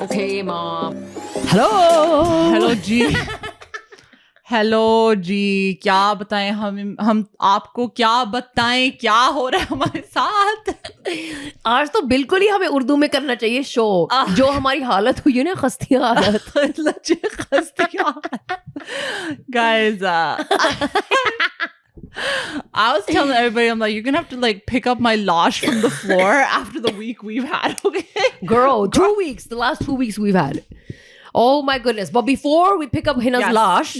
Okay, mom. Hello जी hello जी क्या बताएं हम आपको क्या बताएं क्या हो रहा है हमारे साथ आज तो बिल्कुल ही हमें उर्दू में करना चाहिए शो जो हमारी हालत हुई है ना खस्तियां हालत legit खस्तियां guys I was telling everybody I'm like you're gonna have to like pick up my lash from the floor after the week we've had okay girl 2 weeks the last 2 weeks we've had oh my goodness but before we pick up Hina's lash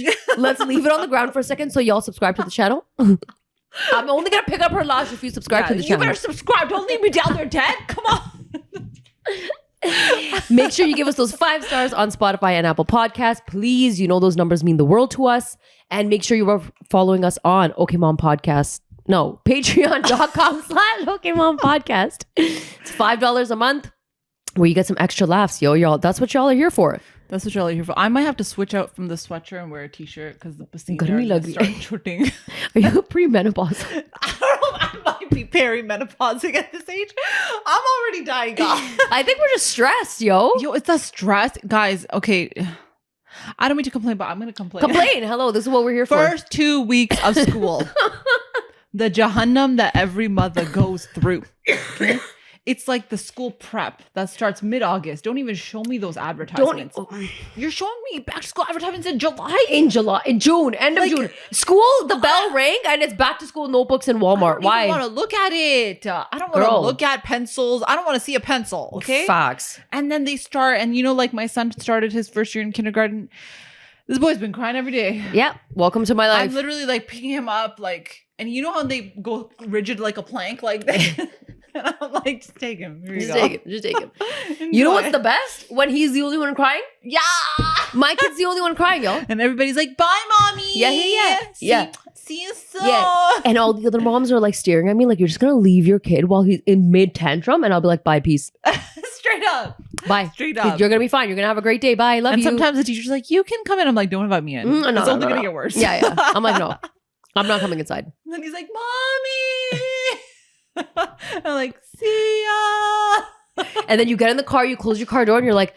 let's leave it on the ground for a second so y'all subscribe to the channel I'm only gonna pick up her lash if you subscribe to the channel. You better subscribe. Don't leave me down there dead. Come on. Make sure you give us those 5 stars on Spotify and Apple Podcasts. Please, you know those numbers mean the world to us. And make sure you are following us on OK Mom Podcast. No, patreon.com/OK Mom Podcast. It's $5 a month where you get some extra laughs, yo, y'all. That's what y'all are here for. That's what y'all are here for. I might have to switch out from the sweatshirt and wear a t-shirt because the pasina are gonna start shooting. Are you premenopause? I don't know. I might be perimenopausing at this age. I'm already dying off. I think we're just stressed, yo. Yo, it's the stress. Guys, okay. I don't mean to complain, but I'm going to complain. Complain. Hello, this is what we're here for. First 2 weeks of school. The jahannam that every mother goes through. Okay? It's like the school prep that starts mid-August. Don't even show me those advertisements. You're showing me back to school advertisements in July? In June, end of June. School, the bell rang and it's back to school notebooks in Walmart. Why? I don't want to look at it. I don't want to look at pencils. I don't want to see a pencil, okay? Facts. And then they start, and you know, like my son started his first year in kindergarten. This boy's been crying every day. Yeah. Welcome to my life. I'm literally like picking him up, like, and you know how they go rigid like a plank like that? And I'm like, just take him. Here you go. Just take him. You know what's the best? When he's the only one crying? Yeah. My kid's the only one crying, yo. And everybody's like, bye, mommy. Yeah. See you soon. Yeah. And all the other moms are like staring at me like, you're just going to leave your kid while he's in mid tantrum? And I'll be like, bye, peace. Straight up. Bye. Straight up. You're going to be fine. You're going to have a great day. Bye. Love you. And sometimes the teacher's like, you can come in. I'm like, don't invite me in. It's only going to get worse. Yeah. I'm like, no. I'm not coming inside. And then he's like, mommy. I'm like, see ya. And then you get in the car, you close your car door, and you're like,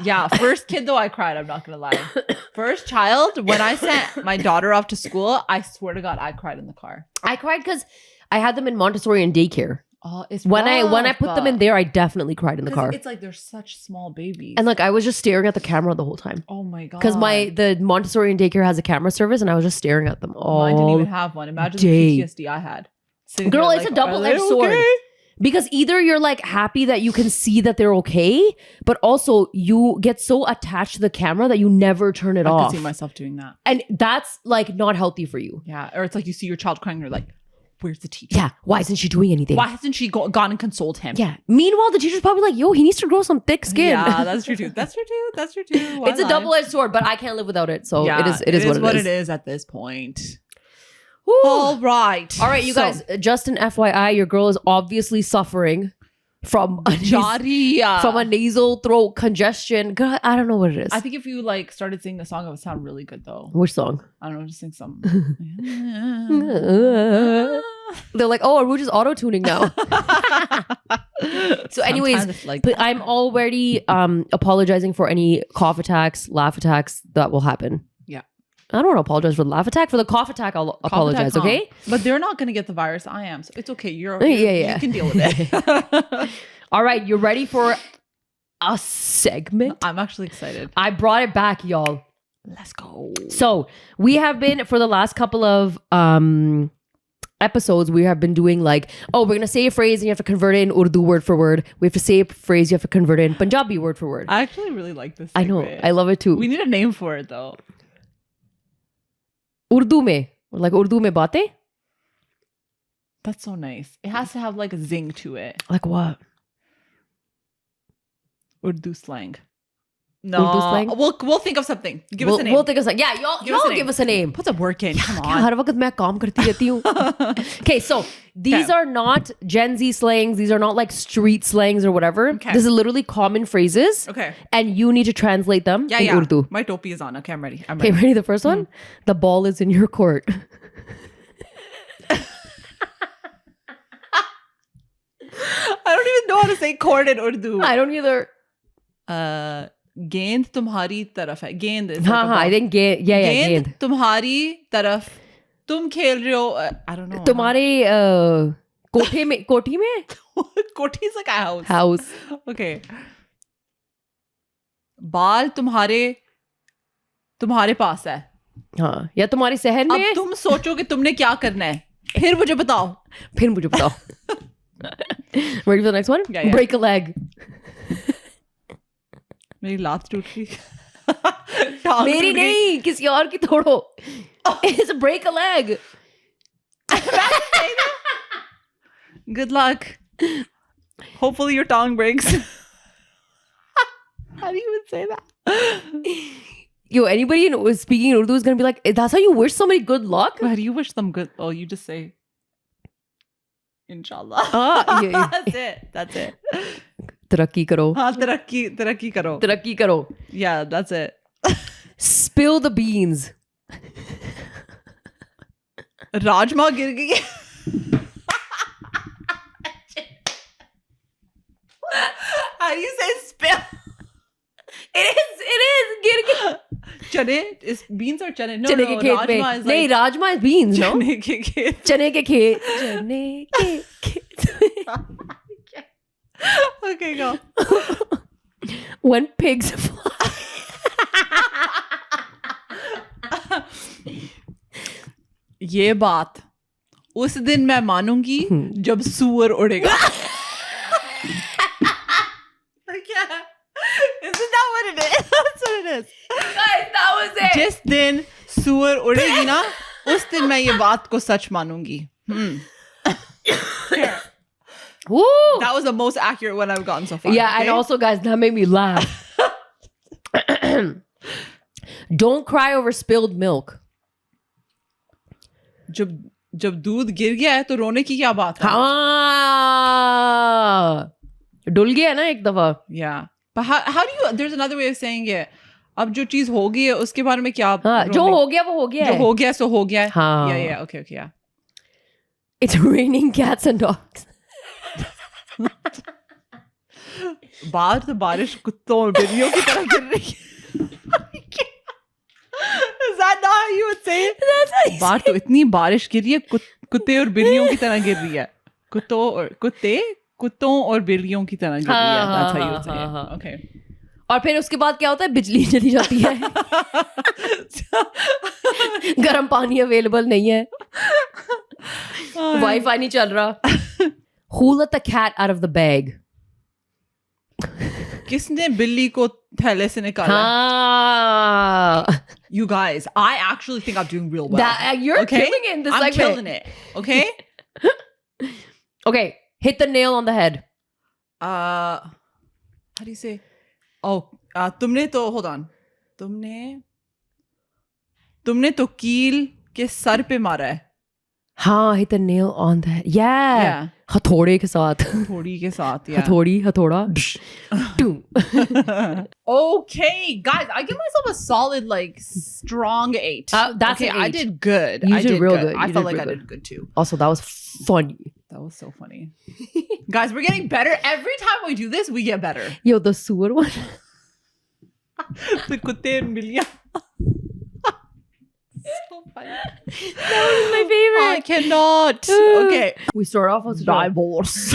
yeah. First kid though, I cried. I'm not gonna lie. First child, when I sent my daughter off to school, I swear to God, I cried in the car. I cried because I had them in Montessori and daycare. Oh, it's when I put them in there, I definitely cried in the car. It's like they're such small babies, and like I was just staring at the camera the whole time. Oh my God! Because the Montessori and daycare has a camera service, and I was just staring at them all. Mine didn't even have one. Imagine the PTSD I had. Girl, it's a double-edged sword. Because either you're like happy that you can see that they're okay, but also you get so attached to the camera that you never turn it off. I can see myself doing that. And that's like not healthy for you. Yeah. Or it's like you see your child crying and you're like, where's the teacher? Yeah. Why isn't she doing anything? Why hasn't she gone and consoled him? Yeah. Meanwhile, the teacher's probably like, yo, he needs to grow some thick skin. Yeah, that's true too. That's true too. That's true too. It's a double-edged sword, but I can't live without it. So yeah, it is what it is at this point. Woo. All right, you guys. Just an FYI, your girl is obviously suffering from a nasal throat congestion. God, I don't know what it is. I think if you like started singing the song, it would sound really good though. Which song? I don't know. Just sing some. They're like, oh, are we just auto-tuning now? So anyways, like but I'm already apologizing for any cough attacks, laugh attacks that will happen. I don't want to apologize for the laugh attack. For the cough attack, I'll apologize, okay? But they're not going to get the virus. I am. So it's okay. You can deal with it. All right. You ready for a segment? I'm actually excited. I brought it back, y'all. Let's go. So we have been, for the last couple of episodes, we have been doing like, we're going to say a phrase and you have to convert it in Urdu word for word. We have to say a phrase, you have to convert it in Punjabi word for word. I actually really like this segment. I know. I love it too. We need a name for it though. Urdu mein, like Urdu mein baatein. That's so nice. It has to have like a zing to it. Like what? Urdu slang. No, Urdu slang? We'll think of something. Give us a name. We'll think of something. Yeah, y'all give us a name. Put some work in. Come on. Har waqt main kaam karti rehti hu. Okay, so these are not Gen Z slangs. These are not like street slangs or whatever. Okay. This is literally common phrases. Okay. And you need to translate them in Urdu. My topi is on. Okay, I'm ready. Okay, ready? The first one? The ball is in your court. I don't even know how to say court in Urdu. I don't either. गेंद तुम्हारी तरफ है. गेंद is like हाँ a हाँ, I ball. think गेंद, yeah, गेंद गेंद. तुम्हारी तरफ तुम खेल रहे हो. I don't know. तुम्हारे कोठी में कोठी is like a house. house. Okay. बाल तुम्हारे पास है. हाँ, या तुम्हारे सहन में. अब तुम सोचो कि तुमने क्या करना है. फिर मुझे बताओ. Ready for the next one? Yeah. Break a leg. मेरी लात टूट गई. मेरी नहीं, किसी और की तोड़ो. It's a break a leg. Good luck. Hopefully your tongue breaks. How do you even say that? Yo, anybody speaking in Urdu is going to be like, that's how you wish somebody good luck? How do you wish them good? Oh, you just say, Inshallah. Yeah. That's it. Tarakki karo. हाँ, तरक्की करो. Tarakki karo. Yeah, that's it. Spill the beans. Rajma गिर गई. How do you say spill? It is. गिर गया. चने is beans or चने? No, चने के खेत में. rajma is नहीं, like rajma is beans, no? चने के खेत. चने के खेत. Okay, go. When pigs fly. ये बात उस दिन मैं मानूंगी जब सूअर उड़ेगा. क्या? Isn't that what it is? That's what it is. Guys, that was it. जिस दिन सूअर उड़ेगी ना, उस दिन मैं ये बात को सच मानूंगी. Woo! That was the most accurate one I've gotten so far. Yeah, and okay? also, guys, that made me laugh. Don't cry over spilled milk. जब दूध गिर गया है तो रोने की क्या बात है? हाँ, डुल गया ना एक दफा. Yeah. But how do you, there's another way of saying it. अब जो चीज हो गई है उसके बारे में क्या? हाँ, जो हो गया वो हो गया जो हो गया सो हो गया. हाँ. Yeah, okay, yeah. It's raining cats and dogs. बाहर तो बारिश कुत्तों और बिल्लियों की तरह गिर रही है. Is that not how you would say it? बाहर तो इतनी बारिश गिर रही है, कुत्ते और बिल्लियों की तरह गिर रही है. कुत्तों और बिल्लियों की तरह गिर रही है. That's how you would say it. Okay. और फिर उसके बाद क्या होता है? बिजली चली जाती है. गर्म पानी अवेलेबल नहीं है. वाईफाई नहीं चल रहा. Who let the cat out of the bag? किसने बिल्ली को थैले से निकाला? हाँ. You guys, I actually think I'm doing real well. You're killing it in this segment. I'm killing it. Okay? Okay, hit the nail on the head. How do you say? Oh, तुमने तो, hold on. तुमने तो कील के sir पे मारा है. हाँ, hit the nail on the head. Yeah. हथौड़े के साथ. हथौड़ी के साथ, yeah. हथौड़ा. Okay, guys, I give myself a solid, like, strong 8. That's okay, an 8. I did good. You did real good. I felt like I did good too. Also, that was funny. That was so funny. Guys, we're getting better. Every time we do this, we get better. Yo, the sewer one. The kutte and billion. So funny. That was my favorite. I cannot. Okay. We start off with divorce.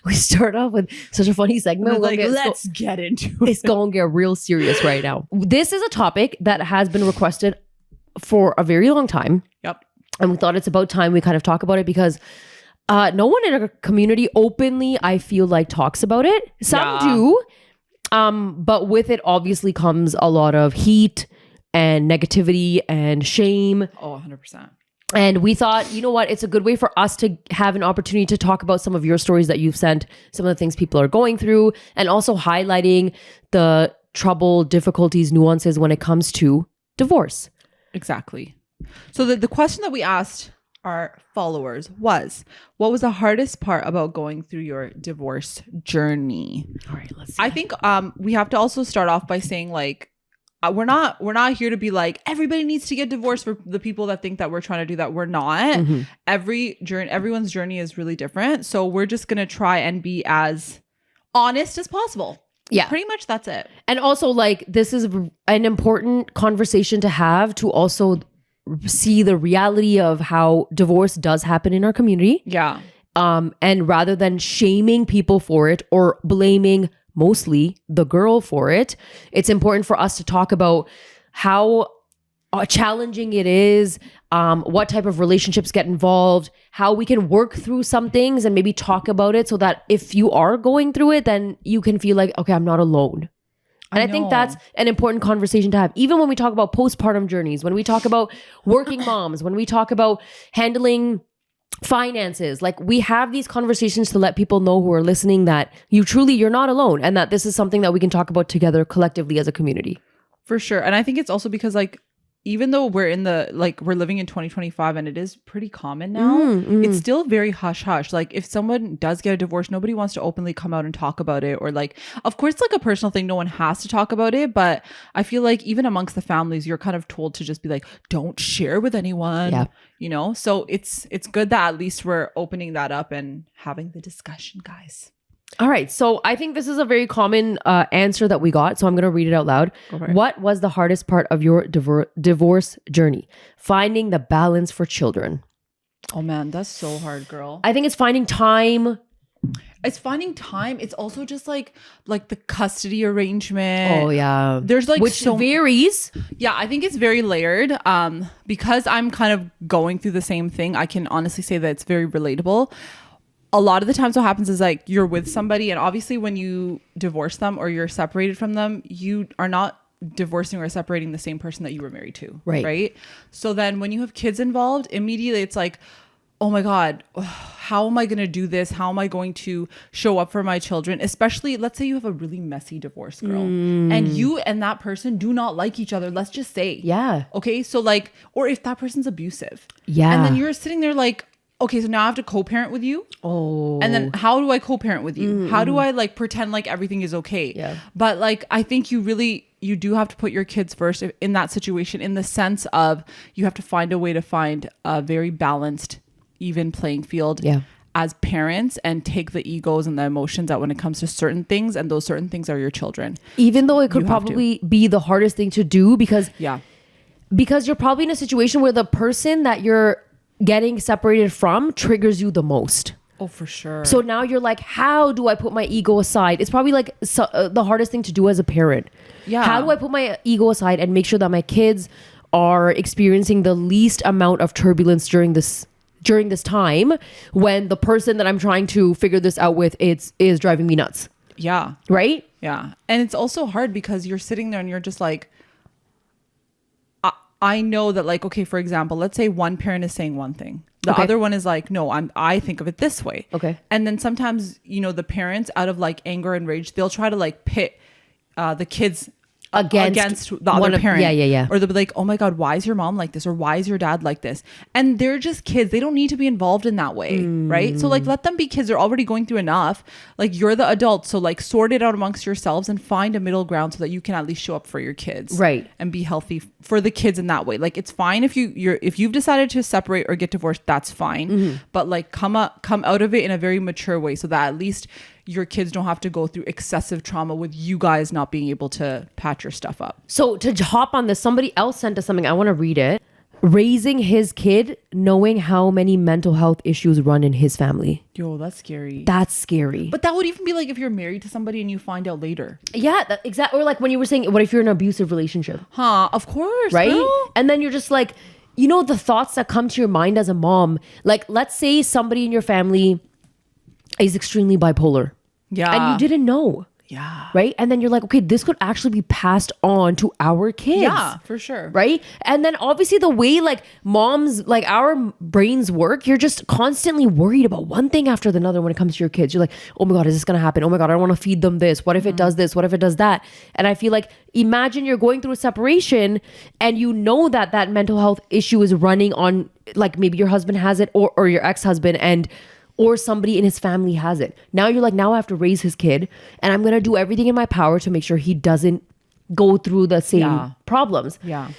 We start off with such a funny segment. Like, let's get into it. It's going to get real serious right now. This is a topic that has been requested for a very long time. Yep. And we thought it's about time we kind of talk about it because no one in our community openly, I feel like, talks about it. Some do. But with it obviously comes a lot of heat and negativity and shame. Oh, 100%. And we thought, you know what? It's a good way for us to have an opportunity to talk about some of your stories that you've sent, some of the things people are going through, and also highlighting the trouble, difficulties, nuances when it comes to divorce. Exactly. So the question that we asked our followers was, what was the hardest part about going through your divorce journey? All right, let's see. I think we have to also start off by saying, like, we're not here to be like everybody needs to get divorced. For the people that think that we're trying to do that, we're not. Mm-hmm. Everyone's journey is really different. So we're just gonna try and be as honest as possible. Yeah. Pretty much that's it. And also, like, this is an important conversation to have, to also see the reality of how divorce does happen in our community. Yeah. And rather than shaming people for it or blaming mostly the girl for it, it's important for us to talk about how challenging it is, what type of relationships get involved, how we can work through some things and maybe talk about it, so that if you are going through it, then you can feel like, okay, I'm not alone. And I think that's an important conversation to have. Even when we talk about postpartum journeys, when we talk about working moms, when we talk about handling finances, like, we have these conversations to let people know who are listening that you're not alone, and that this is something that we can talk about together collectively as a community. For sure. And I think it's also because, like, even though we're living in 2025 and it is pretty common now, it's still very hush hush. Like, if someone does get a divorce, nobody wants to openly come out and talk about it. Or, like, of course, it's like a personal thing. No one has to talk about it. But I feel like even amongst the families, you're kind of told to just be like, don't share with anyone, you know? So it's good that at least we're opening that up and having the discussion, guys. All right. So I think this is a very common answer that we got. So I'm going to read it out loud. Okay. What was the hardest part of your divorce journey? Finding the balance for children. Oh man, that's so hard, girl. I think it's finding time. It's finding time. It's also just like the custody arrangement. Oh yeah. There's like, which varies. Yeah, I think it's very layered. Because I'm kind of going through the same thing, I can honestly say that it's very relatable. A lot of the times what happens is, like, you're with somebody, and obviously when you divorce them or you're separated from them, you are not divorcing or separating the same person that you were married to. Right. So then when you have kids involved, immediately it's like, oh my God, how am I going to do this? How am I going to show up for my children? Especially, let's say you have a really messy divorce, girl, and you and that person do not like each other. Let's just say. Yeah. Okay. So, like, or if that person's abusive. Yeah. And then you're sitting there like, okay, so now I have to co-parent with you. Oh. And then how do I co-parent with you? How do I, like, pretend like everything is okay? Yeah. But, like, I think you do have to put your kids first in that situation, in the sense of you have to find a way to find a very balanced, even playing field as parents, and take the egos and the emotions out when it comes to certain things. And those certain things are your children. Even though it could probably be the hardest thing to do, because you're probably in a situation where the person that you're getting separated from triggers you the most. Oh, for sure. So now you're like, how do I put my ego aside? It's probably like the hardest thing to do as a parent. Yeah. How do I put my ego aside and make sure that my kids are experiencing the least amount of turbulence during this time, when the person that I'm trying to figure this out with is driving me nuts? Yeah. Right? Yeah. And it's also hard because you're sitting there and you're just like, I know that, like, okay, for example, let's say one parent is saying one thing. The other one is like, no, I think of it this way. Okay. And then sometimes, you know, the parents, out of like anger and rage, they'll try to like pit the kids against the other parent. Yeah. Or they'll be like, oh my God, why is your mom like this? Or why is your dad like this? And they're just kids. They don't need to be involved in that way. Right. So, like, let them be kids. They're already going through enough. Like, you're the adult. So, like, sort it out amongst yourselves and find a middle ground so that you can at least show up for your kids. Right. And be healthy for the kids in that way. Like, it's fine if you've decided to separate or get divorced, that's fine. But, like, come out of it in a very mature way, so that at least your kids don't have to go through excessive trauma with you guys not being able to patch your stuff up. So to hop on this, somebody else sent us something. I want to read it. Raising his kid, knowing how many mental health issues run in his family. Yo, that's scary. That's scary. But that would even be like if you're married to somebody and you find out later. Yeah, exactly. Or like when you were saying, what if you're in an abusive relationship? Huh, of course. Right? Girl. And then you're just like, you know, the thoughts that come to your mind as a mom. Like, let's say somebody in your family is extremely bipolar. Yeah. And you didn't know. Yeah. Right? And then you're like, okay, this could actually be passed on to our kids. Yeah, for sure. Right? And then obviously the way like moms, like our brains work, you're just constantly worried about one thing after another when it comes to your kids. You're like, oh my God, is this going to happen? Oh my God, I don't want to feed them this. What if it does this? What if it does that? And I feel like, imagine you're going through a separation and you know that mental health issue is running on, like maybe your husband has it or your ex-husband or somebody in his family has it. Now you're like, now I have to raise his kid and I'm going to do everything in my power to make sure he doesn't go through the same problems. Yeah.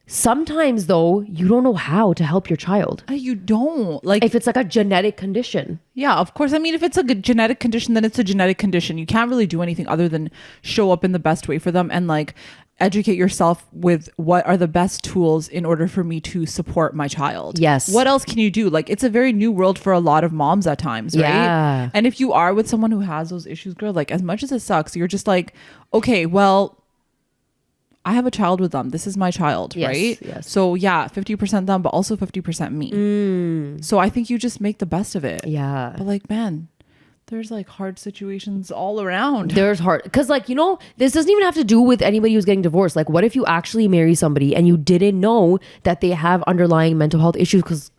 sometimes though, you don't know how to help your child. You don't. Like, if it's like a genetic condition. Yeah, of course. I mean, if it's a genetic condition, then it's a genetic condition. You can't really do anything other than show up in the best way for them and like educate yourself with what are the best tools in order for me to support my child. Yes. What else can you do? Like, it's a very new world for a lot of moms at times, right? Yeah. And if you are with someone who has those issues, girl, like as much as it sucks, you're just like, okay, well, I have a child with them. This is my child, right? Yes. So yeah, 50% them, but also 50% me. So I think you just make the best of it. Yeah. But like, man, there's like hard situations all around. There's hard, because like, you know, this doesn't even have to do with anybody who's getting divorced. Like, what if you actually marry somebody and you didn't know that they have underlying mental health issues? Because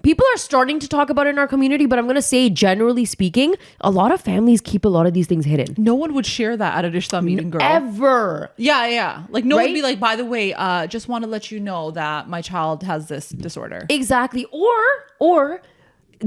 people are starting to talk about it in our community, but I'm going to say, generally speaking, a lot of families keep a lot of these things hidden. No one would share that at a Rishta meeting, girl. Ever. Yeah. Like, no one would be like, by the way, just want to let you know that my child has this disorder. Exactly. Or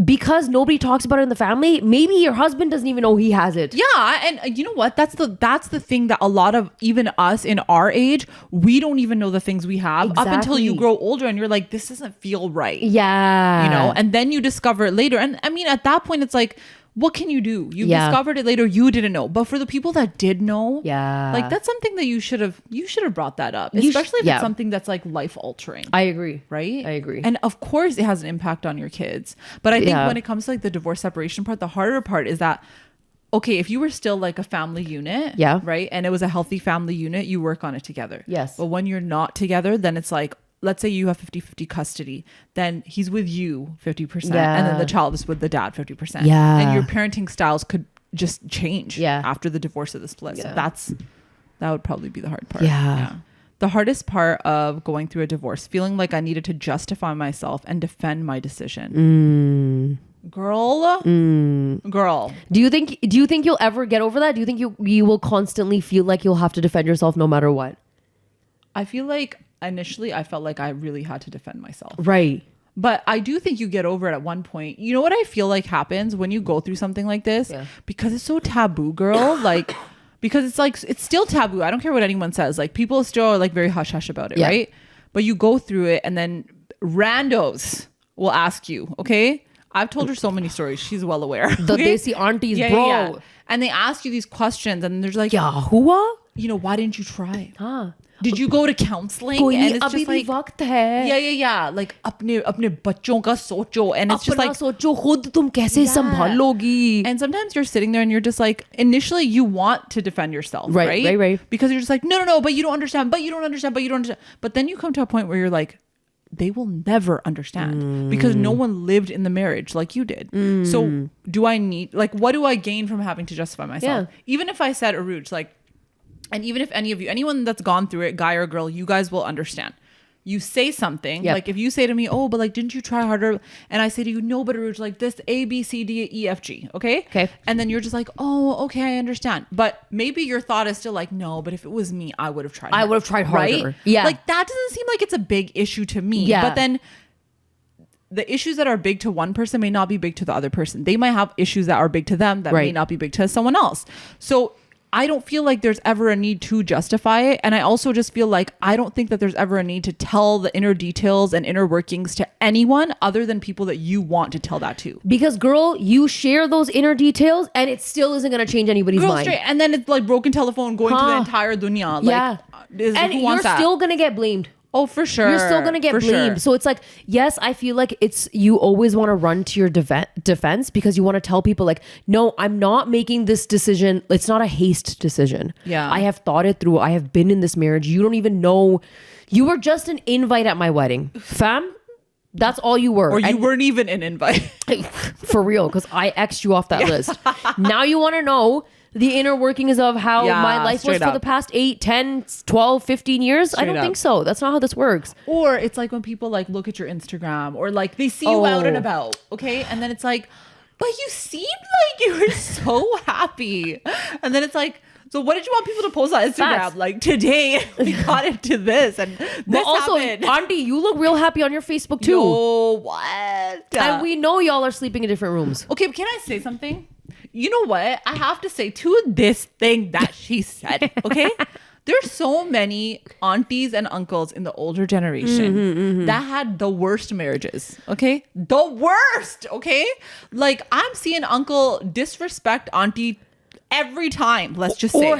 because nobody talks about it in the family, maybe your husband doesn't even know he has it. Yeah, and you know what? That's the thing that a lot of even us in our age, we don't even know the things we have up until you grow older and you're like, this doesn't feel right. Yeah. You know, and then you discover it later. And I mean, at that point, it's like, what can you do? You discovered it later. You didn't know. But for the people that did know, like that's something that you should have brought that up, especially if it's something that's like life altering. I agree. Right? I agree. And of course it has an impact on your kids. But I think when it comes to like the divorce separation part, the harder part is that, okay, if you were still like a family unit, right? And it was a healthy family unit, you work on it together. Yes. But when you're not together, then it's like, let's say you have 50-50 custody, then he's with you 50% and then the child is with the dad 50%. Yeah. And your parenting styles could just change after the divorce or the split. Yeah. So that would probably be the hard part. Yeah. The hardest part of going through a divorce, feeling like I needed to justify myself and defend my decision. Girl. Do you think you'll ever get over that? Do you think you will constantly feel like you'll have to defend yourself no matter what? I feel like initially I felt like I really had to defend myself. Right. But I do think you get over it at one point. You know what I feel like happens when you go through something like this? Yeah. Because it's so taboo, girl. Like, because it's like, it's still taboo. I don't care what anyone says. Like, people still are like very hush hush about it, right? But you go through it and then randos will ask you, okay? I've told her so many stories. She's well aware. The desi aunties, bro. Yeah. And they ask you these questions and there's like, hua? You know, why didn't you try? Did you go to counseling? And it's just like, like अपने बच्चों का सोचो, and it's just like सोचो खुद तुम कैसे संभालोगी. And sometimes you're sitting there and you're just like, initially you want to defend yourself, right? Because you're just like, no, but you don't understand, but you don't understand. But then you come to a point where you're like, they will never understand because no one lived in the marriage like you did. So do I need, like, what do I gain from having to justify myself? Even if I said Aruj, like, and even if anyone that's gone through it, guy or girl, you guys will understand. You say something, like if you say to me, oh, but like, didn't you try harder? And I say to you, no, but Aruj, like this A, B, C, D, E, F, G. Okay. And then you're just like, oh, okay, I understand. But maybe your thought is still like, no, but if it was me, I would have tried harder. I would have tried harder. Right? Yeah. Like that doesn't seem like it's a big issue to me. Yeah. But then the issues that are big to one person may not be big to the other person. They might have issues that are big to them that may not be big to someone else. So I don't feel like there's ever a need to justify it. And I also just feel like I don't think that there's ever a need to tell the inner details and inner workings to anyone other than people that you want to tell that to. Because girl, you share those inner details and it still isn't going to change anybody's mind. Straight. And then it's like broken telephone going to the entire dunya. Like, and you're still going to get blamed. Oh, for sure. You're still going to get blamed. So it's like, yes, I feel like you always want to run to your defense because you want to tell people like, no, I'm not making this decision. It's not a haste decision. Yeah. I have thought it through. I have been in this marriage. You don't even know. You were just an invite at my wedding. Fam, that's all you were. Or you weren't even an invite. For real, because I X'd you off that list. Now you want to know the inner workings of how my life was for the past 8, 10, 12, 15 years? I don't think so. That's not how this works. Or it's like when people like look at your Instagram or like they see you out and about, okay? And then it's like, but you seemed like you were so happy. And then it's like, so what did you want people to post on Instagram? Like, today we got into this and this but also, happened. Auntie, you look real happy on your Facebook too. No, what? And we know y'all are sleeping in different rooms. Okay, but can I say something? You know what? I have to say to this thing that she said, okay? There's so many aunties and uncles in the older generation that had the worst marriages. Okay, the worst. Okay, like I'm seeing uncle disrespect auntie every time. Let's just say, or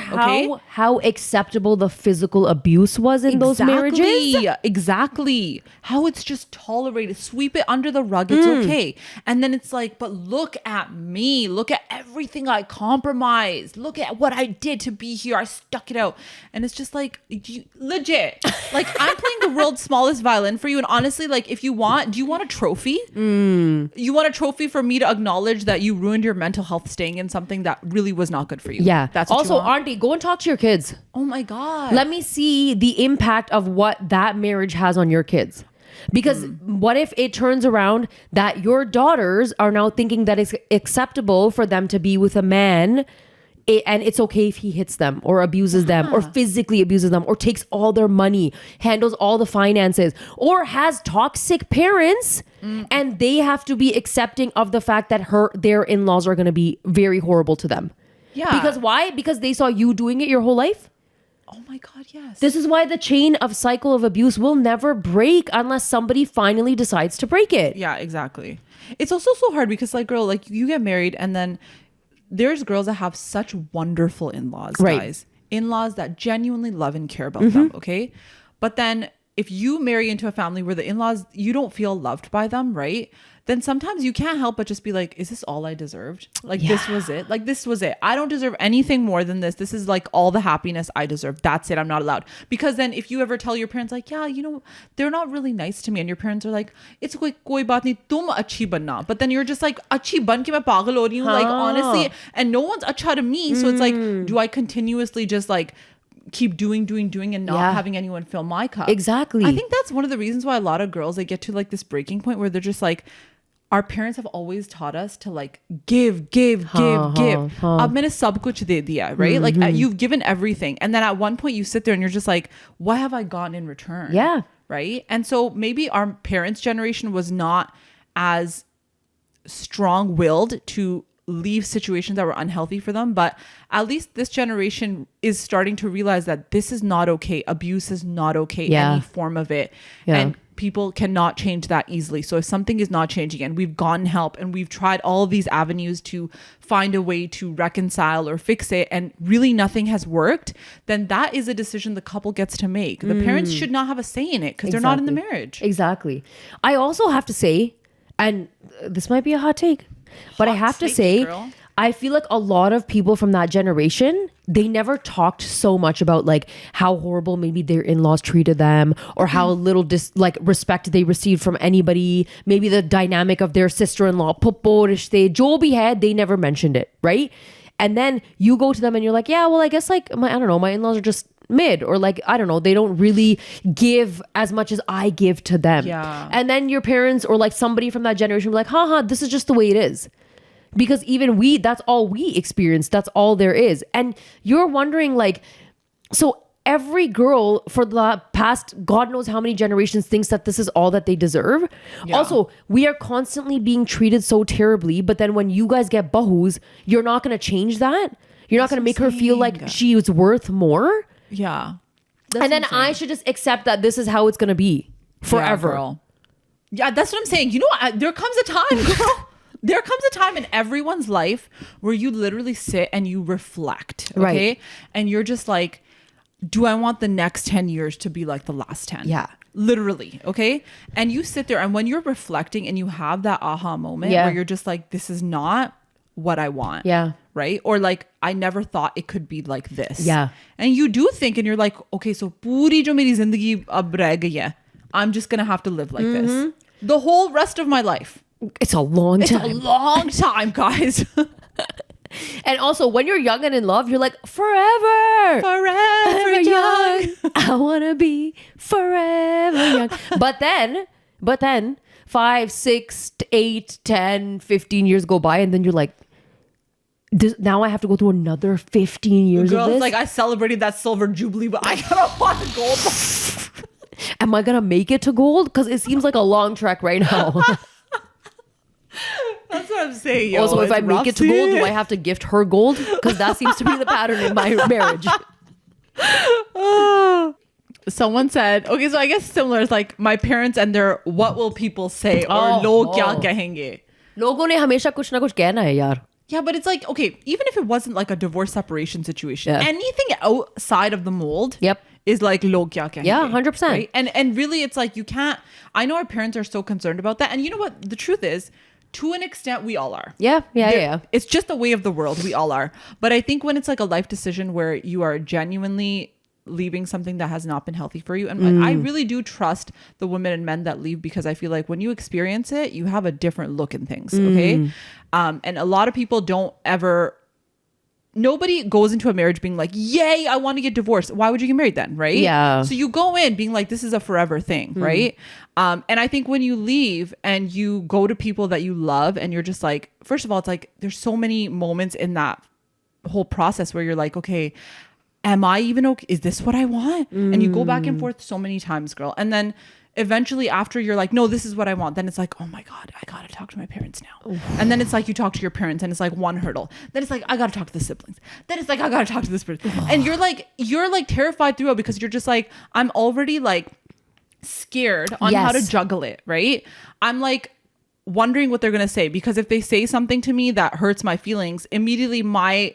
how acceptable the physical abuse was in those marriages. Exactly. How it's just tolerated. Sweep it under the rug. It's okay. And then it's like, but look at me. Look at everything I compromised. Look at what I did to be here. I stuck it out. And it's just like, legit. Like, I'm playing the world's smallest violin for you. And honestly, like, if you want, do you want a trophy? You want a trophy for me to acknowledge that you ruined your mental health staying in something that really was not good for you? Yeah. That's what also, you want? auntie, go and talk to your kids. Oh my God. Let me see the impact of what that marriage has on your kids. Because what if it turns around that your daughters are now thinking that it's acceptable for them to be with a man and it's okay if he hits them or abuses them or physically abuses them or takes all their money, handles all the finances, or has toxic parents and they have to be accepting of the fact that their in-laws are going to be very horrible to them. Yeah. Because why? Because they saw you doing it your whole life? Oh my God, yes. This is why the chain of cycle of abuse will never break unless somebody finally decides to break it. Yeah, exactly. It's also so hard because, like, girl, like, you get married and then there's girls that have such wonderful in-laws, guys. In-laws that genuinely love and care about them, okay? But then if you marry into a family where the in-laws, you don't feel loved by them, right? Then sometimes you can't help but just be like, is this all I deserved? Like, this was it. Like, this was it. I don't deserve anything more than this. This is like all the happiness I deserve. That's it. I'm not allowed. Because then if you ever tell your parents like, yeah, you know, they're not really nice to me. And your parents are like, it's koi baat nahi, tum achhi banna. But then you're just like, achhi ban ke main pagal ho rahi hu. Like, honestly, and no one's acha to me. So it's like, do I continuously just like keep doing and not having anyone fill my cup? Exactly. I think that's one of the reasons why a lot of girls, they get to like this breaking point where they're just like, our parents have always taught us to like give. Ab maine sab kuch de diya, right? Like you've given everything. And then at one point you sit there and you're just like, what have I gotten in return? Yeah. Right. And so maybe our parents' generation was not as strong-willed to leave situations that were unhealthy for them, but at least this generation is starting to realize that this is not okay. Abuse is not okay. Any form of it. And people cannot change that easily. So if something is not changing and we've gotten help and we've tried all of these avenues to find a way to reconcile or fix it and really nothing has worked, then that is a decision the couple gets to make. The parents should not have a say in it because they're not in the marriage. Exactly. I also have to say, and this might be a hot take, but I have to say, I feel like a lot of people from that generation, they never talked so much about like how horrible maybe their in-laws treated them or how little respect they received from anybody. Maybe the dynamic of their sister-in-law, puppo rishte, jo bhi hai, they never mentioned it, right? And then you go to them and you're like, yeah, well, I guess like my in-laws are just mid, or like, I don't know, they don't really give as much as I give to them. Yeah. And then your parents or like somebody from that generation will be like, this is just the way it is. Because even that's all we experience. That's all there is. And you're wondering like, so every girl for the past God knows how many generations thinks that this is all that they deserve. Yeah. Also, we are constantly being treated so terribly, but then when you guys get bahus, you're not going to change that. You're not going to make her feel like she is worth more. Yeah. And then I should just accept that this is how it's going to be forever. Yeah, girl. Yeah, that's what I'm saying. You know, there comes a time, girl. There comes a time in everyone's life where you literally sit and you reflect, okay? Right. And you're just like, do I want the next 10 years to be like the last 10? Yeah. Literally, okay? And you sit there and when you're reflecting and you have that aha moment where you're just like, this is not what I want. Yeah. Right? Or like, I never thought it could be like this. Yeah. And you do think and you're like, okay, so puri jo meri zindagi ab reh gayi hai, I'm just going to have to live like this. The whole rest of my life. It's a long time. It's a long time, guys. And also, when you're young and in love, you're like, forever young. I want to be forever young. But then 5, 6, 8, 10, 15 years go by. And then you're like, now I have to go through another 15 years of this. Like, I celebrated that silver jubilee, but I gotta want the gold. Am I going to make it to gold? Because it seems like a long trek right now. That's what I'm saying. Yo, also, if I make it to gold, do I have to gift her gold? Because that seems to be the pattern in my marriage. Someone said, okay, so I guess similar is like my parents and their what will people say or log kya kahenge. लोगों ने हमेशा कुछ ना कुछ कहना है यार. Yeah, but it's like, okay, even if it wasn't like a divorce separation situation, Yeah. anything outside of the mold Yep. is like log kya kahenge. Yeah, 100%. Right? And really it's like you can't, I know our parents are so concerned about that. And you know what? The truth is, to an extent, we all are. Yeah. It's just the way of the world. We all are. But I think when it's like a life decision where you are genuinely leaving something that has not been healthy for you, and I really do trust the women and men that leave, because I feel like when you experience it, you have a different look in things. Okay. And a lot of people don't ever, nobody goes into a marriage being like, yay, I want to get divorced. Why would you get married then? Right. Yeah. So you go in being like, this is a forever thing. Right. And I think when you leave and you go to people that you love and you're just like, first of all, it's like, there's so many moments in that whole process where you're like, okay, am I even okay? Is this what I want? And you go back and forth so many times, girl. And then eventually after you're like, no, this is what I want. Then it's like, oh my God, I got to talk to my parents now. And then it's like, you talk to your parents and it's like one hurdle. Then it's like, I got to talk to the siblings. Then it's like, I got to talk to this person. And you're like terrified throughout because you're just like, I'm already like scared on how to juggle it. Right. I'm like wondering what they're going to say, because if they say something to me that hurts my feelings, immediately my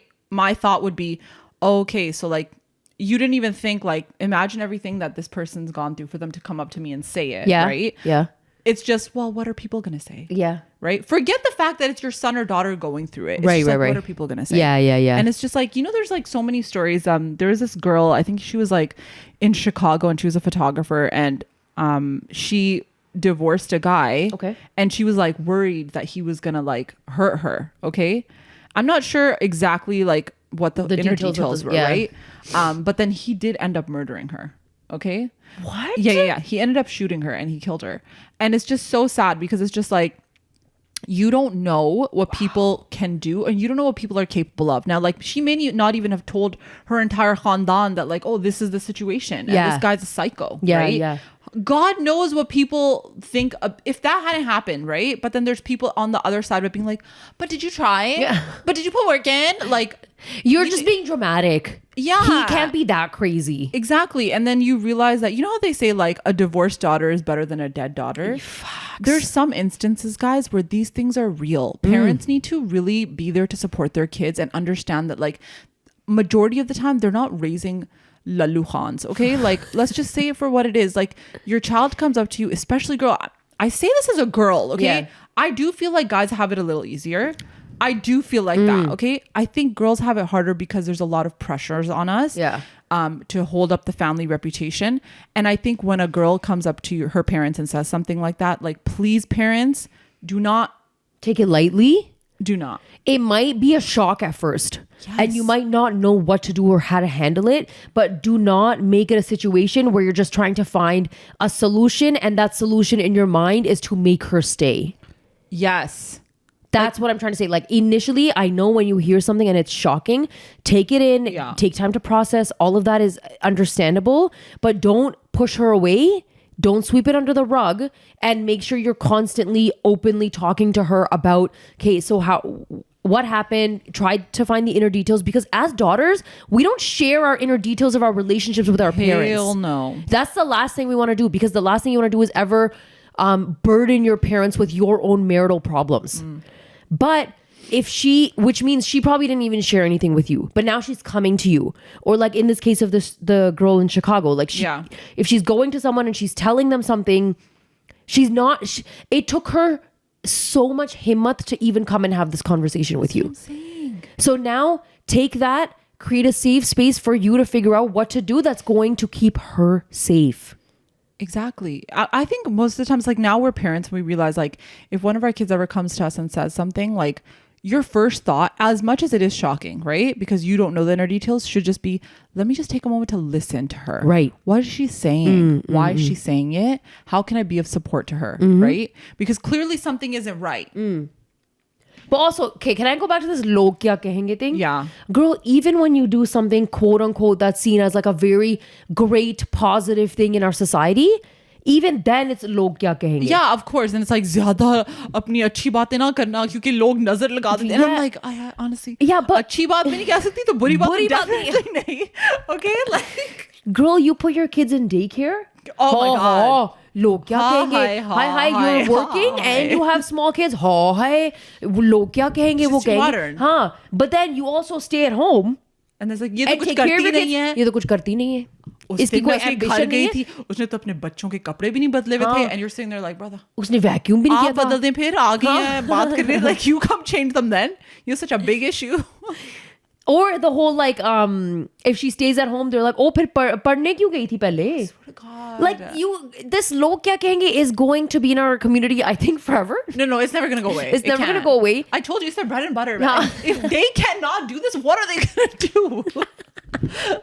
thought would be, okay, so like you didn't even think, like, imagine everything that this person's gone through for them to come up to me and say it. Right. Yeah. It's just, well, what are people gonna say? Yeah. Right. Forget the fact that it's your son or daughter going through it. It's Right. just like, what are people gonna say? Yeah. And it's just like, you know, there's like so many stories. There was this girl, I think she was like in Chicago and she was a photographer, and she divorced a guy. Okay. And she was like worried that he was gonna like hurt her. Okay. I'm not sure exactly like what the inner details were, right? But then he did end up murdering her. Okay. What? Yeah. He ended up shooting her and he killed her. And it's just so sad because it's just like, you don't know what people can do and you don't know what people are capable of. Now, like, she may not even have told her entire khandan that like, oh, this is the situation. And this guy's a psycho. Right? Yeah. God knows what people think if that hadn't happened, right? But then there's people on the other side of it being like, but did you try? Yeah. But did you put work in? Like, You're just being dramatic. Yeah. He can't be that crazy. Exactly. And then you realize that, you know how they say like a divorced daughter is better than a dead daughter? There's some instances, guys, where these things are real. Parents need to really be there to support their kids and understand that like majority of the time they're not raising laluhans. Okay. Like, let's just say it for what it is. Like, your child comes up to you, especially girl. I say this as a girl. Okay. Yeah. I do feel like guys have it a little easier. I do feel like that. Okay. I think girls have it harder because there's a lot of pressures on us. Yeah. To hold up the family reputation. And I think when a girl comes up to her parents and says something like that, like, please, parents, do not take it lightly. Do not. It might be a shock at first. Yes. And you might not know what to do or how to handle it, but do not make it a situation where you're just trying to find a solution, and that solution in your mind is to make her stay. Yes. That's what I'm trying to say. Like, initially, I know when you hear something and it's shocking, take it in, take time to process. All of that is understandable, but don't push her away. Don't sweep it under the rug, and make sure you're constantly openly talking to her about, okay, so what happened? Try to find the inner details, because as daughters, we don't share our inner details of our relationships with our parents. Hell no. That's the last thing we want to do, because the last thing you want to do is ever burden your parents with your own marital problems. But which means she probably didn't even share anything with you, but now she's coming to you. Or like in this case of the girl in Chicago, like if she's going to someone and she's telling them something, it took her so much himmat to even come and have this conversation with you. So now take that, create a safe space for you to figure out what to do that's going to keep her safe. Exactly. I think most of the times, like, now we're parents and we realize, like, if one of our kids ever comes to us and says something, like, your first thought, as much as it is shocking, right? Because you don't know the inner details, should just be, let me just take a moment to listen to her. Right. What is she saying? Why is she saying it? How can I be of support to her? Right? Because clearly something isn't right. But also, okay, can I go back to this log kya kahenge thing? Yeah. Girl, even when you do something quote unquote that's seen as like a very great positive thing in our society, even then it's log kya kahenge. Yeah, of course. And it's like zyada apni achhi baatein na karna kyunki log nazar laga dete. And I'm like, I honestly, yeah, but अच्छी बात भी नहीं कह सकती तो बुरी बात बुरी बात definitely नहीं. Okay, like girl, you put your kids in daycare. Oh my God. Log kya kahenge? Hi, you're working and you have small kids. Hi, log kya kahenge? It's वो too modern. कहेंगे. हाँ, but then you also stay at home and there's like ये तो and कुछ take care of करती your नहीं kids. है. ये तो कुछ करती नहीं है. इसकी कोई ambition नहीं है. उसने तो अपने बच्चों के कपड़े भी नहीं बदले हुए थे. And you're sitting there like, brother, उसने vacuum भी नहीं किया आप था. बदल दें फिर आ गई हैं बात करने. Like you come change them then. You're such a big issue. Or the whole like if she stays at home, they're like, oh, फिर पढ़ने क्यों गई थी पहले? God. Like this log kya kahenge is going to be in our community, I think, forever. No, it's never gonna go away. It's never gonna go away. I told you it's their bread and butter. Man. If they cannot do this, what are they gonna do?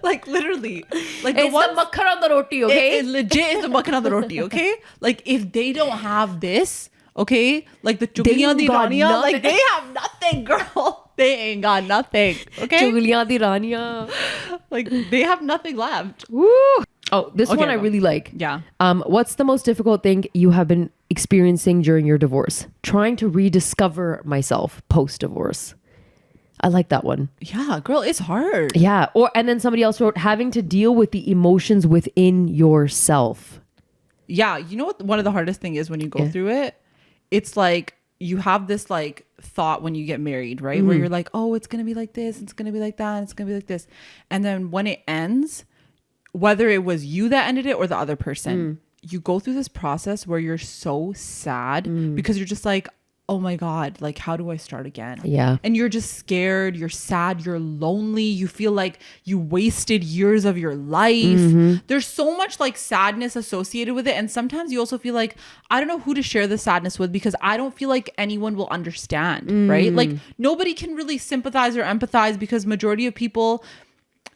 Like literally, like It's the makhan on the roti, okay? It legit is the makhan on the roti, okay? Like if they don't have this, okay, like the chugliyan di raniya, like they have nothing, girl. They ain't got nothing, okay? Chugliyan di raniya. Like they have nothing left. Woo. Oh, this Okay, one I go. really like. Yeah. What's the most difficult thing you have been experiencing during your divorce? Trying to rediscover myself post-divorce. I like that one. Yeah, girl, it's hard. Yeah. And then somebody else wrote, having to deal with the emotions within yourself. Yeah, you know what one of the hardest thing is when you go through it? It's like you have this like thought when you get married, right? Where you're like, oh, it's gonna be like this, it's gonna be like that, it's gonna be like this. And then when it ends, whether it was you that ended it or the other person, you go through this process where you're so sad because you're just like, oh my God, like how do I start again? Yeah. And you're just scared, you're sad, you're lonely, you feel like you wasted years of your life. There's so much like sadness associated with it. And sometimes you also feel like, I don't know who to share the sadness with because I don't feel like anyone will understand, right? Like nobody can really sympathize or empathize because majority of people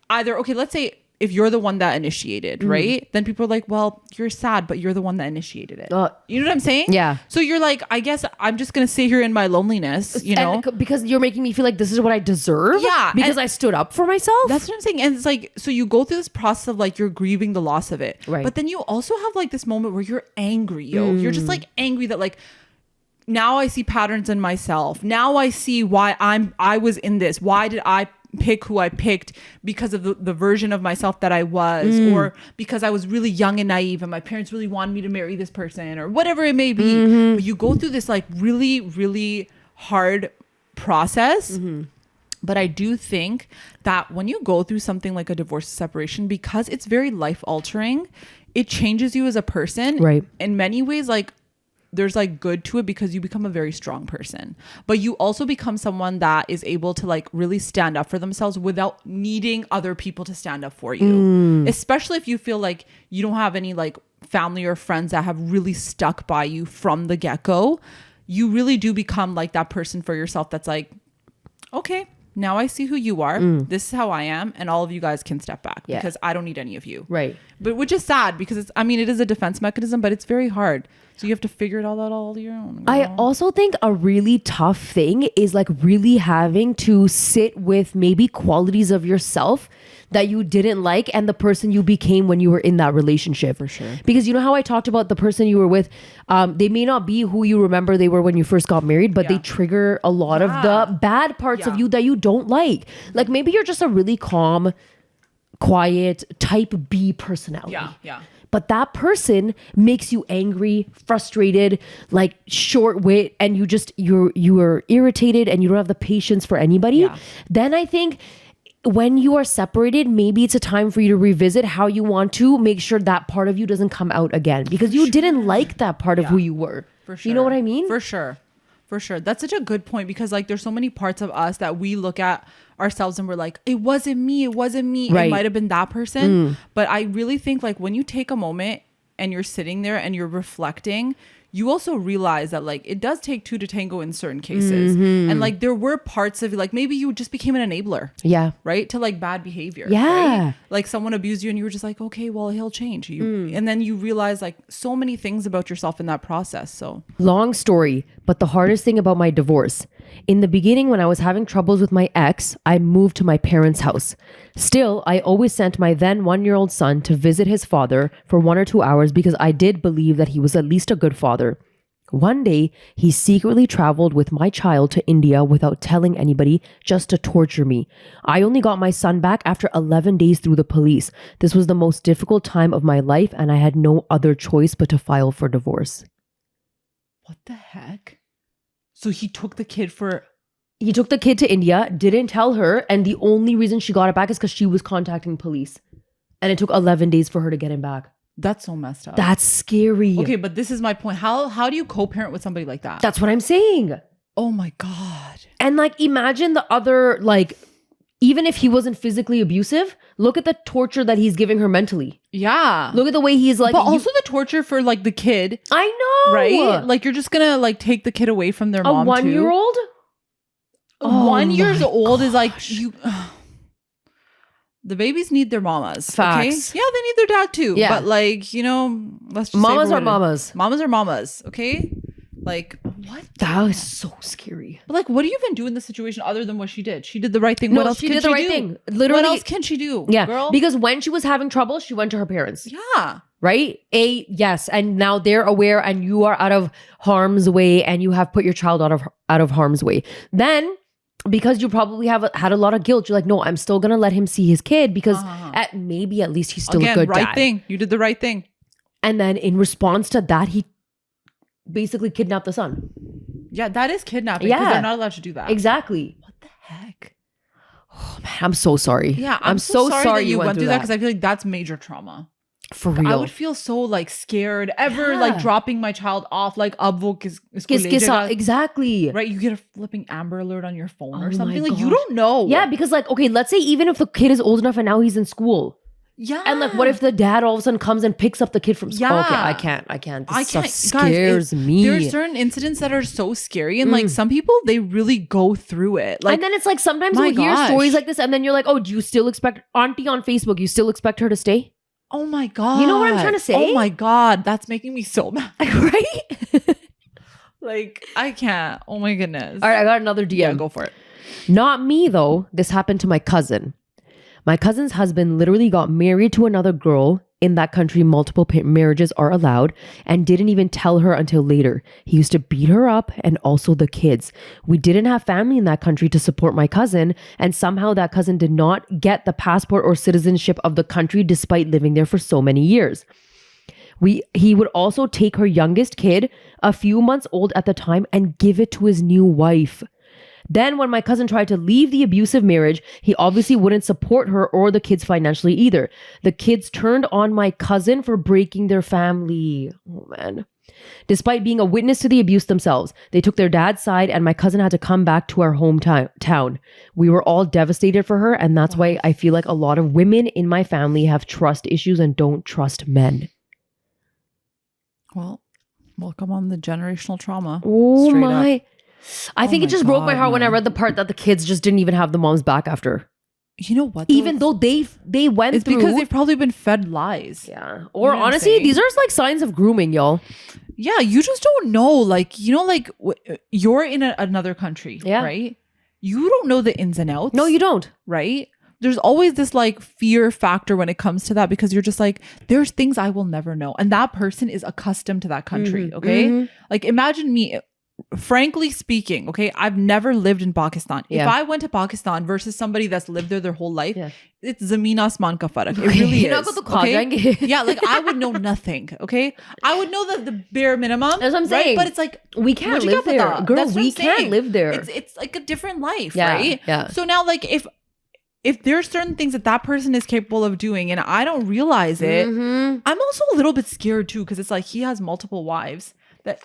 either, okay, let's say if you're the one that initiated, right? Then people are like, well, you're sad, but you're the one that initiated it. You know what I'm saying? Yeah. So you're like, I guess I'm just going to sit here in my loneliness, you know? And because you're making me feel like this is what I deserve. Yeah. Because I stood up for myself. That's what I'm saying. And it's like, so you go through this process of like, you're grieving the loss of it. Right. But then you also have like this moment where you're angry, yo. You're just like angry that like, now I see patterns in myself. Now I see why I was in this. Why did I pick who I picked because of the version of myself that I was, or because I was really young and naive and my parents really wanted me to marry this person or whatever it may be. But you go through this like really, really hard process. But I do think that when you go through something like a divorce separation, because it's very life altering, it changes you as a person. Right. In many ways, like there's like good to it because you become a very strong person, but you also become someone that is able to like really stand up for themselves without needing other people to stand up for you. Especially if you feel like you don't have any like family or friends that have really stuck by you from the get-go. You really do become like that person for yourself that's like, okay, now I see who you are. This is how I am. And all of you guys can step back because I don't need any of you. Right. But which is sad because it's, I mean, it is a defense mechanism, but it's very hard. So you have to figure it all out all your own. I also think a really tough thing is like really having to sit with maybe qualities of yourself that you didn't like and the person you became when you were in that relationship. For sure. Because you know how I talked about the person you were with, they may not be who you remember they were when you first got married, but they trigger a lot of the bad parts of you that you don't like. Like maybe you're just a really calm, quiet, type B personality. Yeah. But that person makes you angry, frustrated, like short wit, and you are irritated and you don't have the patience for anybody. Then I think when you are separated, maybe it's a time for you to revisit how you want to make sure that part of you doesn't come out again because you didn't like that part of who you were. For sure. You know what I mean? For sure. That's such a good point because like there's so many parts of us that we look at ourselves and we're like, it wasn't me. Right. It might have been that person. But I really think like when you take a moment and you're sitting there and you're reflecting, you also realize that like it does take two to tango in certain cases. And like there were parts of like maybe you just became an enabler. Yeah. Right? To like bad behavior. Yeah. Right? Like someone abused you and you were just like, okay, well, he'll change. And then you realize like so many things about yourself in that process. So long story, but the hardest thing about my divorce. In the beginning, when I was having troubles with my ex, I moved to my parents' house. Still, I always sent my then 1-year-old son to visit his father for 1 or 2 hours because I did believe that he was at least a good father. One day, he secretly traveled with my child to India without telling anybody, just to torture me. I only got my son back after 11 days through the police. This was the most difficult time of my life, and I had no other choice but to file for divorce. what the heck? So he took the kid for... He took the kid to India, didn't tell her, and the only reason she got it back is because she was contacting police. And it took 11 days for her to get him back. That's so messed up. That's scary. Okay, but this is my point. How do you co-parent with somebody like that? That's what I'm saying. Oh my God. And like, imagine the other, like, even if he wasn't physically abusive, look at the torture that he's giving her mentally. Yeah. Look at the way he's like... But also the torture for like the kid. I know. Right? Like you're just gonna like take the kid away from their mom too. A 1-year-old? 1 year old is like you. The babies need their mamas. Facts. Okay? Yeah, they need their dad too. Yeah. But like, you know, let's just Mamas say are mamas. Mamas are mamas. Okay? Like, what? That was so scary. But like, what do you even do in this situation other than what she did? She did the right thing. What else she can did the right do? thing. Literally. What else can she do? Yeah. Girl? Because when she was having trouble, she went to her parents. Yeah. Right? Yes. And now they're aware and you are out of harm's way and you have put your child out of harm's way. Then, because you probably had a lot of guilt, you're like, no, I'm still going to let him see his kid because maybe at least he's still a good right dad. thing. You did the right thing. And then in response to that, he basically kidnapped the son. Yeah, that is kidnapping because they're not allowed to do that. Exactly. What the heck? Oh man, I'm so sorry. Yeah, I'm so sorry that you went through that because I feel like that's major trauma. For real. I would feel so like scared ever like dropping my child off like abvo exactly. Right, you get a flipping Amber Alert on your phone or Oh something. my Like you gosh. don't know. Yeah, because like, okay, let's say even if the kid is old enough and now he's in school. Yeah. And like, what if the dad all of a sudden comes and picks up the kid from school? Yeah. Okay, I can't. This stuff Guys, scares me. There are certain incidents that are so scary and like some people, they really go through it. Like, and then it's like sometimes my you hear gosh. stories like this and then you're like, oh, do you still expect auntie on Facebook? You still expect her to stay? oh my God. You know what I'm trying to say? Oh my God. That's making me so mad. Right? Like, I can't. Oh my goodness. All right, I got another DM. Yeah, go for it. Not me, though. This happened to my cousin. My cousin's husband literally got married to another girl. In that country, multiple marriages are allowed and didn't even tell her until later. He used to beat her up and also the kids. We didn't have family in that country to support my cousin, and somehow that cousin did not get the passport or citizenship of the country despite living there for so many years. He would also take her youngest kid, a few months old at the time, and give it to his new wife. Then when my cousin tried to leave the abusive marriage, he obviously wouldn't support her or the kids financially either. The kids turned on my cousin for breaking their family. Oh man. Despite being a witness to the abuse themselves, they took their dad's side and my cousin had to come back to our hometown. We were all devastated for her, and that's why I feel like a lot of women in my family have trust issues and don't trust men. Well, welcome on the generational trauma. Oh my. Up. I think it just broke my heart when I read the part that the kids just didn't even have the moms back after. You know what? Even though they went it's through... because they've probably been fed lies. Yeah. Or honestly, these are like signs of grooming, y'all. Yeah, you just don't know. Like, you know, like you're in another country, right? You don't know the ins and outs. No, you don't. Right? There's always this like fear factor when it comes to that because you're just like, there's things I will never know. And that person is accustomed to that country, okay? Like imagine me... Frankly speaking, okay, I've never lived in Pakistan. If I went to Pakistan versus somebody that's lived there their whole life, it's zameen asman ka farak. It really is. Okay? Yeah, like I would know nothing. Okay, I would know the bare minimum. That's what I'm saying. But it's like we can't live there, girl. We can't live there. It's like a different life, right? Yeah. So now, like if there's certain things that person is capable of doing and I don't realize it, I'm also a little bit scared too because it's like he has multiple wives.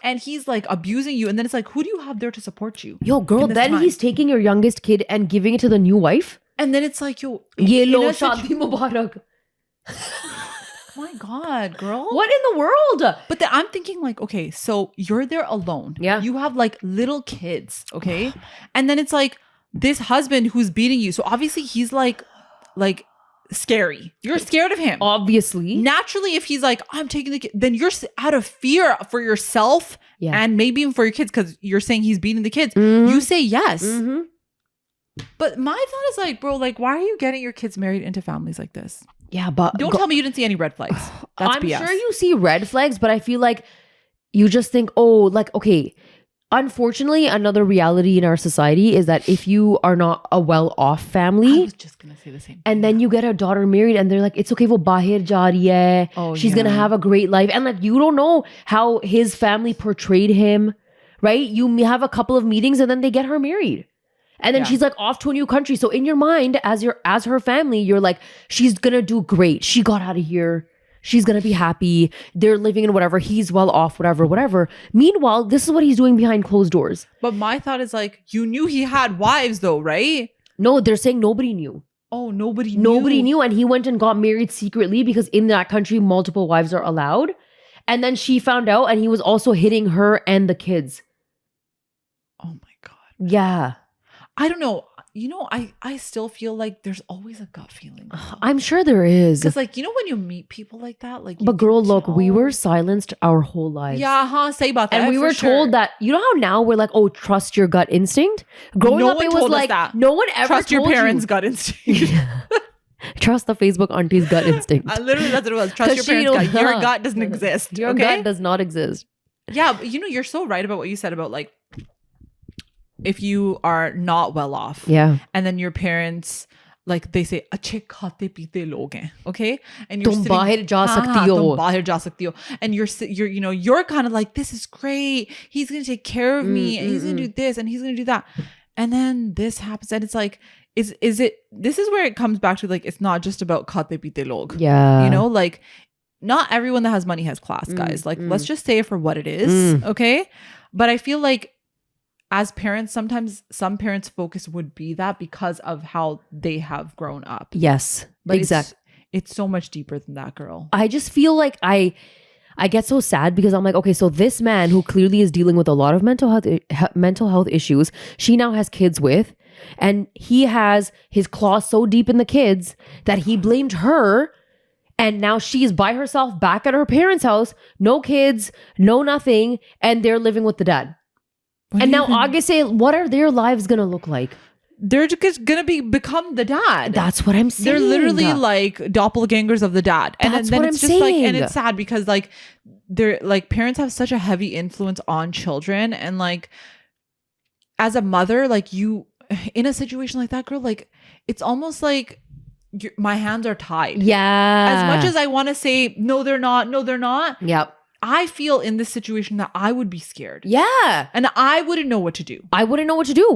And he's like abusing you, and then it's like, who do you have there to support you? Yo, girl, then he's taking your youngest kid and giving it to the new wife. And then it's like, yo, Ye lo shadi mubarak. my God, girl. What in the world? But then I'm thinking like, okay, so you're there alone. Yeah. You have like little kids. Okay. And then it's like this husband who's beating you. So obviously he's like scary. You're scared of him. Obviously. Naturally, if he's like, I'm taking the kid, then you're out of fear for yourself and maybe even for your kids, because you're saying he's beating the kids. You say yes. But my thought is like, bro, like, why are you getting your kids married into families like this? Yeah, but Don't tell me you didn't see any red flags. That's I'm BS. sure you see red flags, but I feel like you just think, oh, like, okay. Unfortunately, another reality in our society is that if you are not a well-off family, I was just gonna say the same thing. And then you get a daughter married and they're like, it's okay, wo bahir ja rahi hai. Oh, She's gonna have a great life. And like, you don't know how his family portrayed him, right? You have a couple of meetings and then they get her married. And then she's like off to a new country. So in your mind, as her family, you're like, she's gonna do great. She got out of here. She's going to be happy. They're living in whatever. He's well off, whatever. Meanwhile, this is what he's doing behind closed doors. But my thought is like, you knew he had wives though, right? No, they're saying nobody knew. Oh, nobody knew. Nobody knew. And he went and got married secretly because in that country, multiple wives are allowed. And then she found out and he was also hitting her and the kids. Oh my God. Yeah. I don't know. You know, I still feel like there's always a gut feeling. I'm sure there is. Because like, you know, when you meet people like that, like, but girl, look, we were silenced our whole lives. Yeah, say about that. And we were told that, you know how now we're like, oh, trust your gut instinct? Growing up, it was like, no one ever trust your parents' gut instinct. Trust the Facebook auntie's gut instinct. Literally, that's what it was. Trust your parents' gut. Your gut doesn't exist. Your gut does not exist. Yeah, but you know, you're so right about what you said about like, if you are not well off, and then your parents, like they say, "Achhe khate peete log hain," okay, and you're tum bahir ja sakti ho, tum bahir ja sakti ho, and you're you know, you're kind of like, this is great. He's gonna take care of me, and he's gonna do this, and he's gonna do that, and then this happens, and it's like, is it? This is where it comes back to like, it's not just about khate peete log, you know, like. Not everyone that has money has class, guys. Like, let's just say it for what it is, okay? But I feel like as parents, sometimes some parents' focus would be that because of how they have grown up. Yes, but exactly. It's so much deeper than that, girl. I just feel like I get so sad because I'm like, okay, so this man who clearly is dealing with a lot of mental health issues, she now has kids with, and he has his claws so deep in the kids that he blamed her. And now she's by herself back at her parents' house, no kids, no nothing, and they're living with the dad. And now August say, what are their lives gonna look like? They're just gonna become the dad. That's what I'm saying. They're literally like doppelgangers of the dad. And That's then what it's I'm just saying. like, and it's sad because like they're like, parents have such a heavy influence on children, and like as a mother, like you in a situation like that, girl, like it's almost like my hands are tied. Yeah. As much as I want to say, no, they're not. Yep. I feel in this situation that I would be scared. Yeah. And I wouldn't know what to do.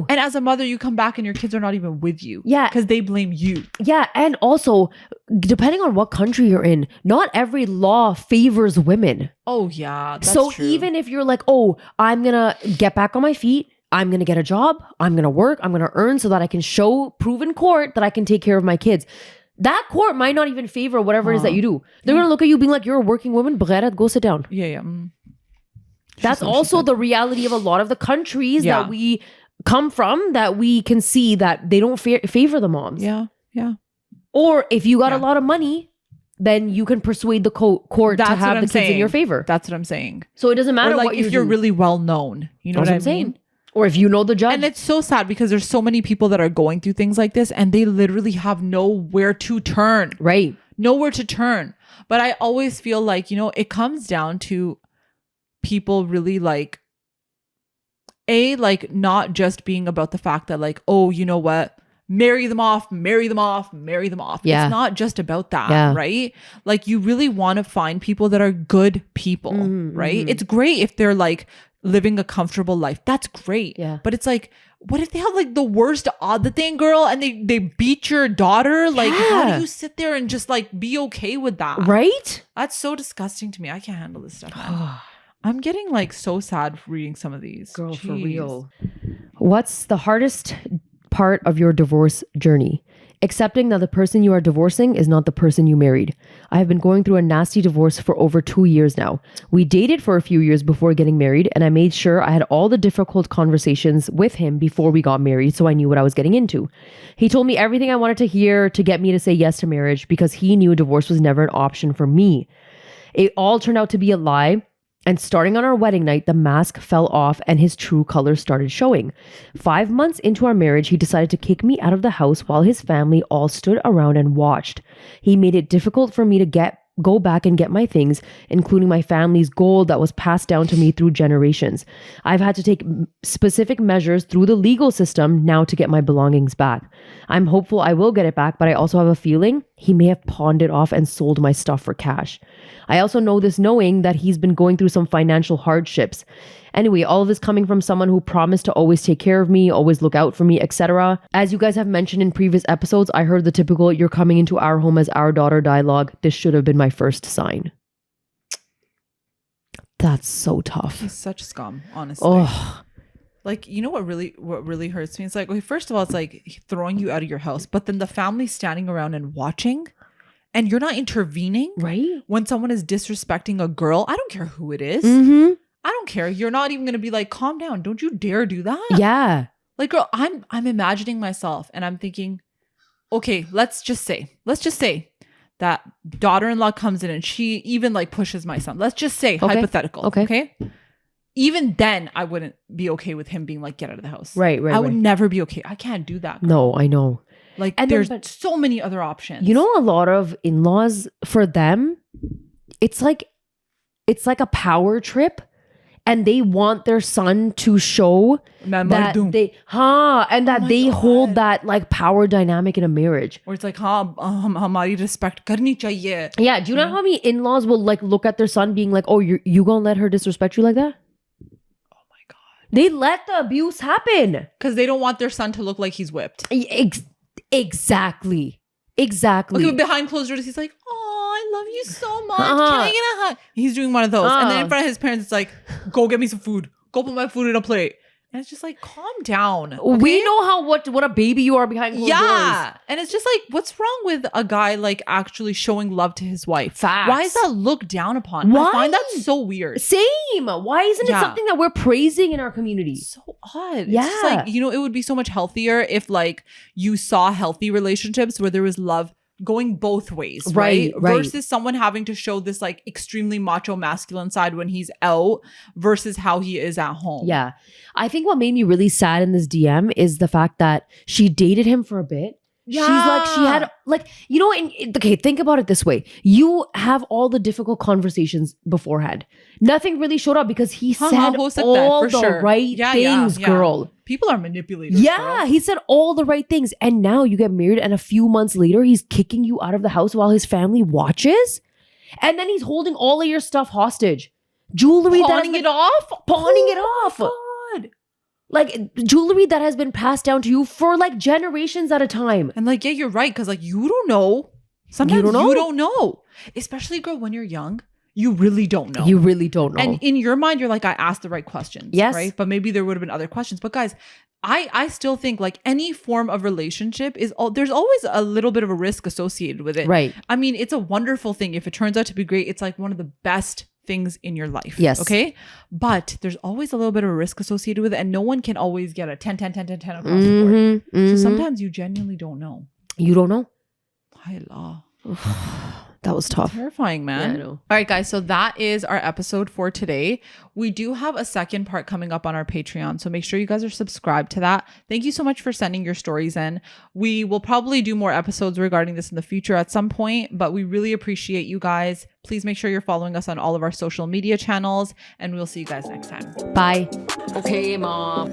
And as a mother, you come back and your kids are not even with you. Yeah. Because they blame you. Yeah. And also, depending on what country you're in, not every law favors women. Oh, yeah. That's so true. even if you're like, oh, I'm going to get back on my feet. I'm going to get a job. I'm going to work. I'm going to earn so that I can prove in court that I can take care of my kids. That court might not even favor whatever it is that you do. They're going to look at you being like, you're a working woman. Bghairat, go sit down. Yeah. That's also the reality of a lot of the countries that we come from, that we can see that they don't favor the moms. Yeah. Or if you got a lot of money, then you can persuade the court to have the kids in your favor. That's what I'm saying. So it doesn't matter like what if you're really well known. You know what I mean? Or if you know the judge. And it's so sad because there's so many people that are going through things like this and they literally have nowhere to turn. Right. Nowhere to turn. But I always feel like, you know, it comes down to people really like, not just being about the fact that like, oh, you know what? Marry them off. Yeah. It's not just about that, right? Like you really want to find people that are good people, right? It's great if they're like living a comfortable life. That's great. Yeah. But it's like, what if they have like the worst the thing, girl, and they beat your daughter? Like, how do you sit there and just like be okay with that? Right? That's so disgusting to me. I can't handle this stuff, man. I'm getting like so sad reading some of these. Girl, Jeez. for real. What's the hardest part of your divorce journey? Accepting that the person you are divorcing is not the person you married. I have been going through a nasty divorce for over 2 years now. We dated for a few years before getting married, and I made sure I had all the difficult conversations with him before we got married so I knew what I was getting into. He told me everything I wanted to hear to get me to say yes to marriage because he knew divorce was never an option for me. It all turned out to be a lie. And starting on our wedding night, the mask fell off and his true colors started showing. 5 months into our marriage, he decided to kick me out of the house while his family all stood around and watched. He made it difficult for me to go back and get my things, including my family's gold that was passed down to me through generations. I've had to take specific measures through the legal system now to get my belongings back. I'm hopeful I will get it back, but I also have a feeling he may have pawned it off and sold my stuff for cash. I also know this knowing that he's been going through some financial hardships. Anyway, all of this coming from someone who promised to always take care of me, always look out for me, etc. As you guys have mentioned in previous episodes, I heard the typical "you're coming into our home as our daughter" dialogue. This should have been my first sign. That's so tough. He's such scum, honestly. Oh, Like, you know what really hurts me? It's like, okay, first of all, it's like throwing you out of your house, but then the family standing around and watching, and you're not intervening, right? When someone is disrespecting a girl, I don't care who it is. Mm-hmm. I don't care. You're not even gonna be like, calm down. Don't you dare do that. Yeah. Like, girl, I'm imagining myself and I'm thinking, okay, let's just say that daughter-in-law comes in and she even like pushes my son. Let's just say hypothetical. Okay. Even then, I wouldn't be okay with him being like, get out of the house. Right. I would never be okay. I can't do that. Girl. No, I know. Like, And there's then, so many other options. You know, a lot of in-laws, for them, it's like a power trip, and they want their son to show that they hold that like power dynamic in a marriage. Or it's like, hamari respect karni chahiye. Yeah, do you know how many in-laws will like look at their son being like, oh, you gonna let her disrespect you like that? Oh my God. They let the abuse happen. Because they don't want their son to look like he's whipped. Exactly. Okay, but behind closed doors, he's like, oh, I love you so much. Can I get a hug? He's doing one of those. And then in front of his parents, it's like, go get me some food. Go put my food in a plate. And it's just like, calm down. Okay? We know what a baby you are behind closed doors. And it's just like, what's wrong with a guy like actually showing love to his wife? Facts. Why is that looked down upon? Why? I find that so weird. Same. Why isn't it something that we're praising in our community? So odd. Yeah. It's just like, you know, it would be so much healthier if like you saw healthy relationships where there was love going both ways, right? Versus someone having to show this like extremely macho masculine side when he's out versus how he is at home. Yeah. I think what made me really sad in this DM is the fact that she dated him for a bit. Yeah. She's like, she had like, you know, okay, think about it this way. You have all the difficult conversations beforehand. Nothing really showed up because he said all the right things, girl. People are manipulators. Yeah, girl. he said all the right things. And now you get married and a few months later, he's kicking you out of the house while his family watches. And then he's holding all of your stuff hostage. Jewelry Pawning it off. God. Like jewelry that has been passed down to you for like generations at a time. And like, yeah, you're right. Cause like, you don't know. Sometimes you don't know. Especially, girl, when you're young. You really don't know. You really don't know. And in your mind, you're like, I asked the right questions. Yes. Right? But maybe there would have been other questions. But guys, I still think like any form of relationship there's always a little bit of a risk associated with it. Right. I mean, it's a wonderful thing. If it turns out to be great, it's like one of the best things in your life. Yes. Okay. But there's always a little bit of a risk associated with it. And no one can always get a 10 across the board. So sometimes you genuinely don't know. You don't know? Hi, law. That was tough. Terrifying, man. Yeah, I know. All right, guys. So that is our episode for today. We do have a second part coming up on our Patreon. So make sure you guys are subscribed to that. Thank you so much for sending your stories in. We will probably do more episodes regarding this in the future at some point, but we really appreciate you guys. Please make sure you're following us on all of our social media channels, and we'll see you guys next time. Bye. Okay, Mom.